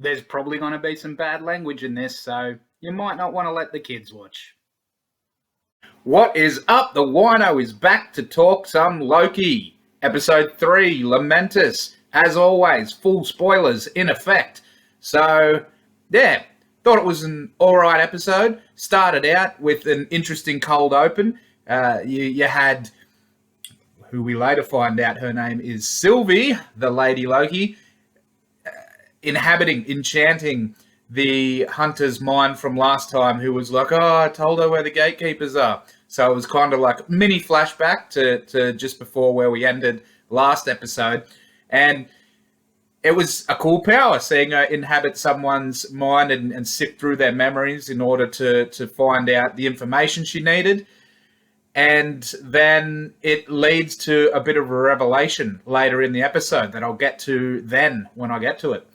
There's probably going to be some bad language in this, so you might not want to let the kids watch. What is up? The Wino is back to talk some Loki. Episode 3, Lamentus. As always, full spoilers in effect. So, yeah, thought it was an alright episode. Started out with an interesting cold open. You had, who we later find out her name is Sylvie, the Lady Loki, enchanting the hunter's mind from last time, who was like, oh, I told her where the gatekeepers are. So it was kind of like mini flashback to just before where we ended last episode. And it was a cool power, seeing her inhabit someone's mind and sift through their memories in order to find out the information she needed. And then it leads to a bit of a revelation later in the episode that I'll get to then when I get to it.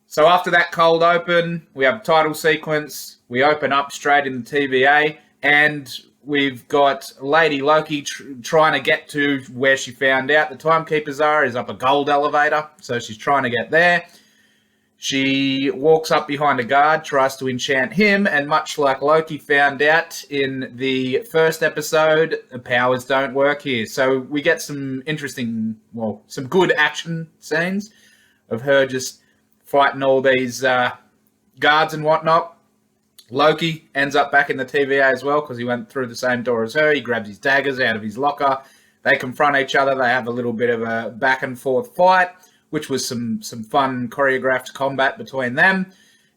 So after that cold open, we have a title sequence. We open up straight in the TVA, and we've got Lady Loki trying to get to where she found out the timekeepers are, is up a gold elevator. So she's trying to get there. She walks up behind a guard, tries to enchant him, and much like Loki found out in the first episode, the powers don't work here. So we get some interesting, some good action scenes of her just fighting all these guards and whatnot. Loki ends up back in the TVA as well because he went through the same door as her. He grabs his daggers out of his locker. They confront each other. They have a little bit of a back and forth fight, which was some fun choreographed combat between them.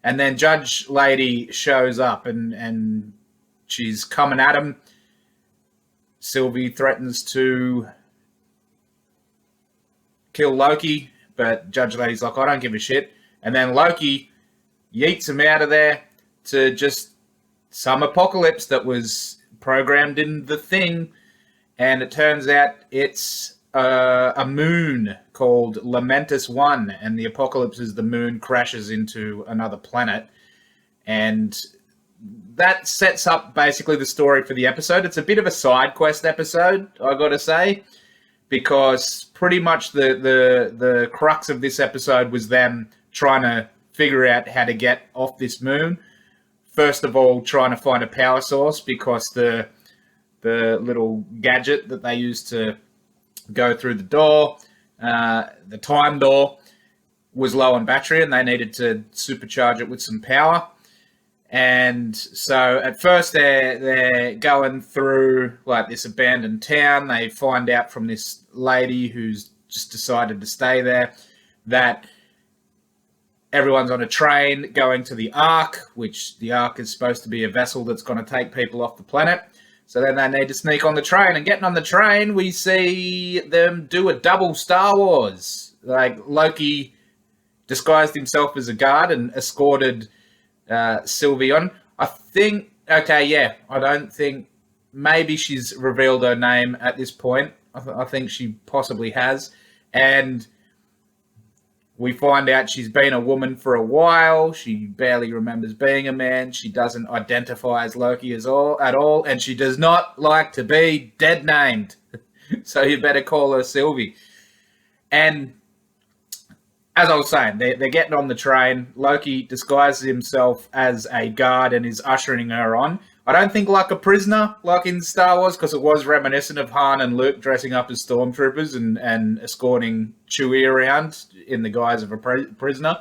And then Judge Lady shows up and she's coming at him. Sylvie threatens to kill Loki, but Judge Lady's like, I don't give a shit. And then Loki yeets him out of there to just some apocalypse that was programmed in the thing. And it turns out it's a moon called Lamentus 1. And the apocalypse is the moon crashes into another planet. And that sets up basically the story for the episode. It's a bit of a side quest episode, I got to say, because pretty much the crux of this episode was them trying to figure out how to get off this moon. First of all, trying to find a power source because the little gadget that they used to go through the door, the time door, was low on battery and they needed to supercharge it with some power. And so at first they're going through like this abandoned town. They find out from this lady who's just decided to stay there that everyone's on a train going to the Ark, which the Ark is supposed to be a vessel that's going to take people off the planet. So then they need to sneak on the train. And getting on the train, we see them do a double Star Wars. Like Loki disguised himself as a guard and escorted Sylvie on. I don't think, maybe she's revealed her name at this point. I think she possibly has. And we find out she's been a woman for a while. She barely remembers being a man. She doesn't identify as Loki at all. And she does not like to be dead named. So you better call her Sylvie. And as I was saying, they're getting on the train. Loki disguises himself as a guard and is ushering her on. I don't think like a prisoner, like in Star Wars, because it was reminiscent of Han and Luke dressing up as stormtroopers and escorting Chewie around in the guise of a prisoner.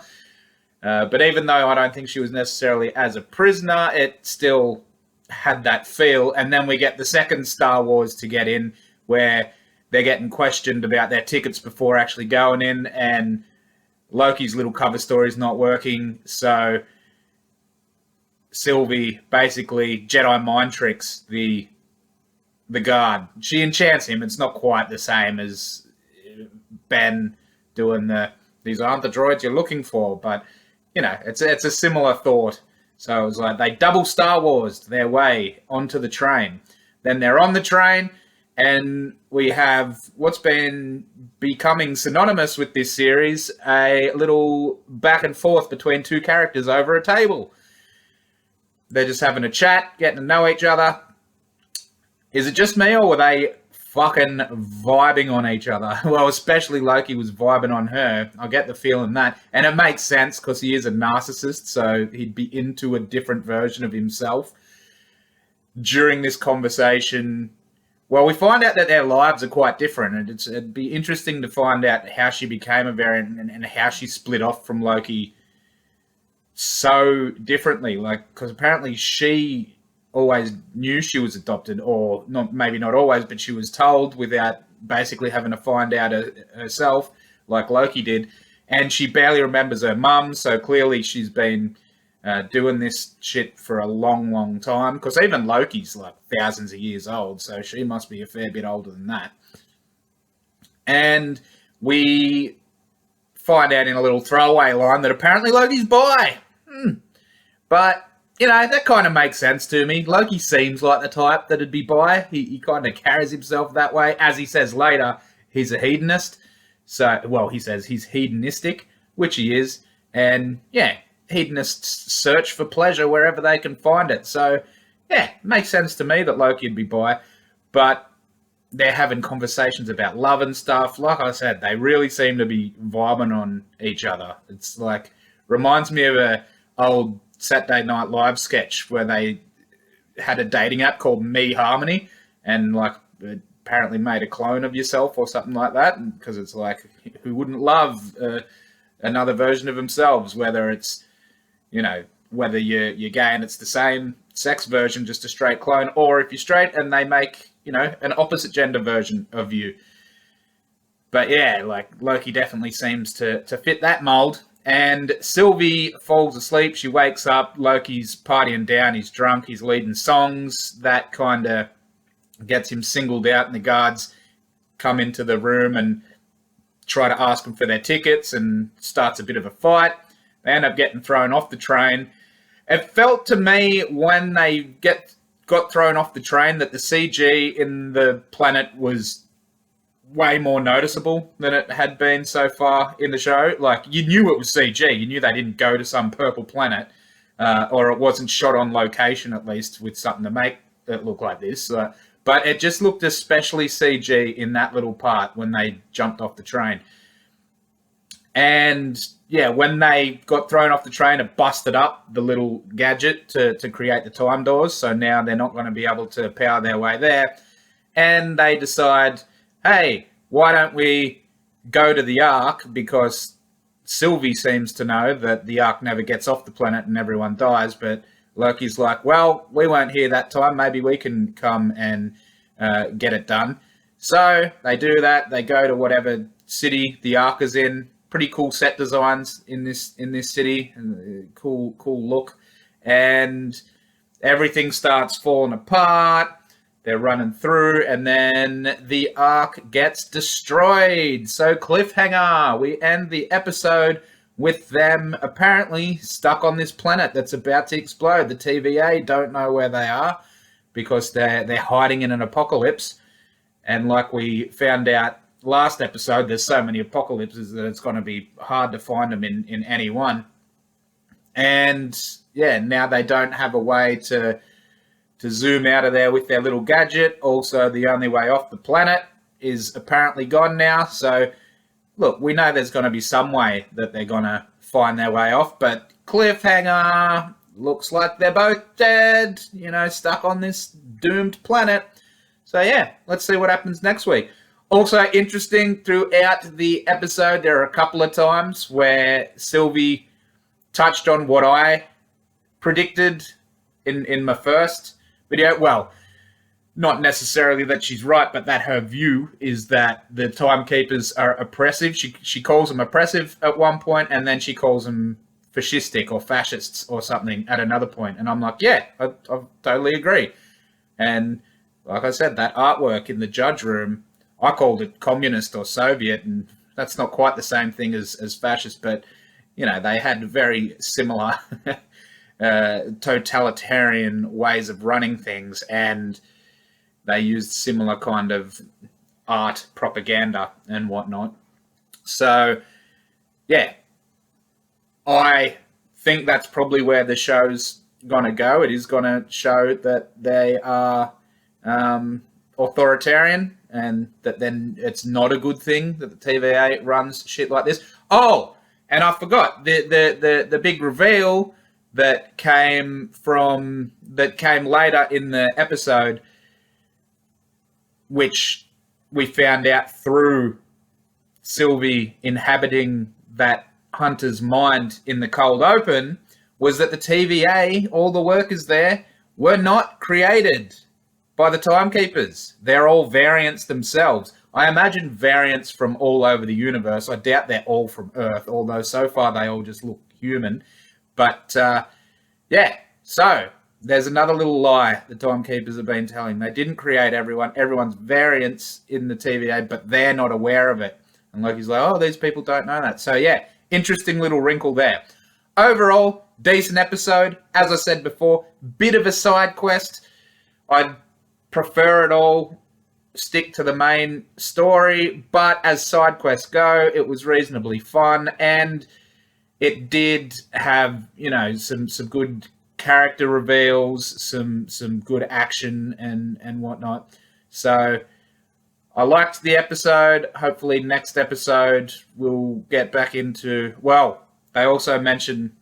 But even though I don't think she was necessarily as a prisoner, it still had that feel. And then we get the second Star Wars to get in, where they're getting questioned about their tickets before actually going in, and Loki's little cover story is not working, so Sylvie basically Jedi mind tricks the guard. She enchants him. It's not quite the same as Ben doing these aren't the droids you're looking for, but it's a similar thought. So it was like they double Star Wars their way onto the train. Then they're on the train, and we have what's been becoming synonymous with this series, a little back and forth between two characters over a table. They're just having a chat, getting to know each other. Is it just me, or were they fucking vibing on each other. Well, especially Loki was vibing on her. I get the feeling that. And it makes sense because he is a narcissist, so he'd be into a different version of himself. During this conversation, well, we find out that their lives are quite different, and it'd be interesting to find out how she became a variant and how she split off from Loki so differently. Like, because apparently she always knew she was adopted, or not, maybe not always, but she was told without basically having to find out herself, like Loki did. And she barely remembers her mum, so clearly she's been doing this shit for a long, long time. Because even Loki's like thousands of years old, so she must be a fair bit older than that. And we find out in a little throwaway line that apparently Loki's bi. But you know, that kind of makes sense to me. Loki seems like the type that'd be bi. He kind of carries himself that way. As he says later, he's a hedonist. So, well, he says he's hedonistic, which he is. And, yeah, hedonists search for pleasure wherever they can find it. So, yeah, it makes sense to me that Loki would be bi. But they're having conversations about love and stuff. Like I said, they really seem to be vibing on each other. It's like, reminds me of a old Saturday Night Live sketch where they had a dating app called Me Harmony, and like apparently made a clone of yourself or something like that, because it's like, who wouldn't love another version of themselves, whether it's, you know, whether you're gay and it's the same sex version, just a straight clone, or if you're straight and they make, you know, an opposite gender version of you. But yeah, like Loki definitely seems to fit that mold. And Sylvie falls asleep. She wakes up. Loki's partying down. He's drunk. He's leading songs. That kind of gets him singled out, and the guards come into the room and try to ask him for their tickets, and starts a bit of a fight. They end up getting thrown off the train. It felt to me when they got thrown off the train that the CG in the planet was way more noticeable than it had been so far in the show. Like, you knew it was CG. You knew they didn't go to some purple planet, or it wasn't shot on location, at least, with something to make it look like this. But it just looked especially CG in that little part when they jumped off the train. And, yeah, when they got thrown off the train, it busted up the little gadget to create the time doors. So now they're not going to be able to power their way there. And they decide, hey, why don't we go to the Ark? Because Sylvie seems to know that the Ark never gets off the planet and everyone dies. But Loki's like, well, we weren't here that time. Maybe we can come and get it done. So they do that. They go to whatever city the Ark is in. Pretty cool set designs in this city. And cool look. And everything starts falling apart. They're running through, and then the Ark gets destroyed. So cliffhanger. We end the episode with them apparently stuck on this planet that's about to explode. The TVA don't know where they are because they're hiding in an apocalypse. And like we found out last episode, there's so many apocalypses that it's going to be hard to find them in any one. And yeah, now they don't have a way to zoom out of there with their little gadget. Also, the only way off the planet is apparently gone now. So, look, we know there's going to be some way that they're going to find their way off, but cliffhanger, looks like they're both dead, you know, stuck on this doomed planet. So, yeah, let's see what happens next week. Also, interesting, throughout the episode, there are a couple of times where Sylvie touched on what I predicted in my first video. Well, not necessarily that she's right, but that her view is that the timekeepers are oppressive. She calls them oppressive at one point, and then she calls them fascistic or fascists or something at another point. And I'm like, yeah, I totally agree. And like I said, that artwork in the judge room, I called it communist or Soviet, and that's not quite the same thing as fascist, but, you know, they had very similar totalitarian ways of running things, and they used similar kind of art propaganda and whatnot. So, yeah, I think that's probably where the show's going to go. It is going to show that they are authoritarian, and that then it's not a good thing that the TVA runs shit like this. Oh, and I forgot the big reveal that came later in the episode, which we found out through Sylvie inhabiting that hunter's mind in the cold open, was that the TVA, all the workers there, were not created by the Timekeepers. They're all variants themselves. I imagine variants from all over the universe. I doubt they're all from Earth, although so far they all just look human. But yeah, so there's another little lie the Timekeepers have been telling. They didn't create everyone. Everyone's variants in the TVA, but they're not aware of it. And Loki's like, oh, these people don't know that. So yeah, interesting little wrinkle there. Overall, decent episode. As I said before, bit of a side quest. I'd prefer it all stick to the main story, but as side quests go, it was reasonably fun, and it did have, you know, some good character reveals, some good action and whatnot. So I liked the episode. Hopefully next episode we'll get back into, well, they also mentioned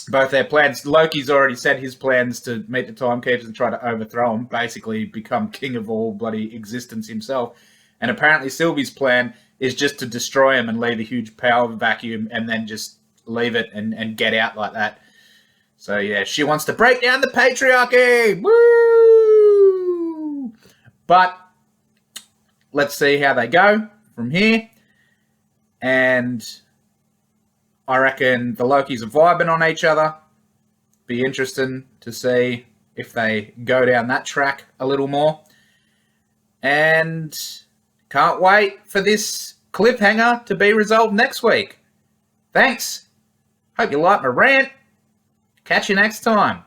both their plans. Loki's already said his plans to meet the Timekeepers and try to overthrow them, basically become king of all bloody existence himself. And apparently Sylvie's plan is just to destroy him and leave a huge power vacuum and then just leave it and get out like that. So yeah, she wants to break down the patriarchy. Woo! But let's see how they go from here. And I reckon the Lokis are vibing on each other. Be interesting to see if they go down that track a little more. And can't wait for this cliffhanger to be resolved next week. Thanks. Hope you like my rant. Catch you next time.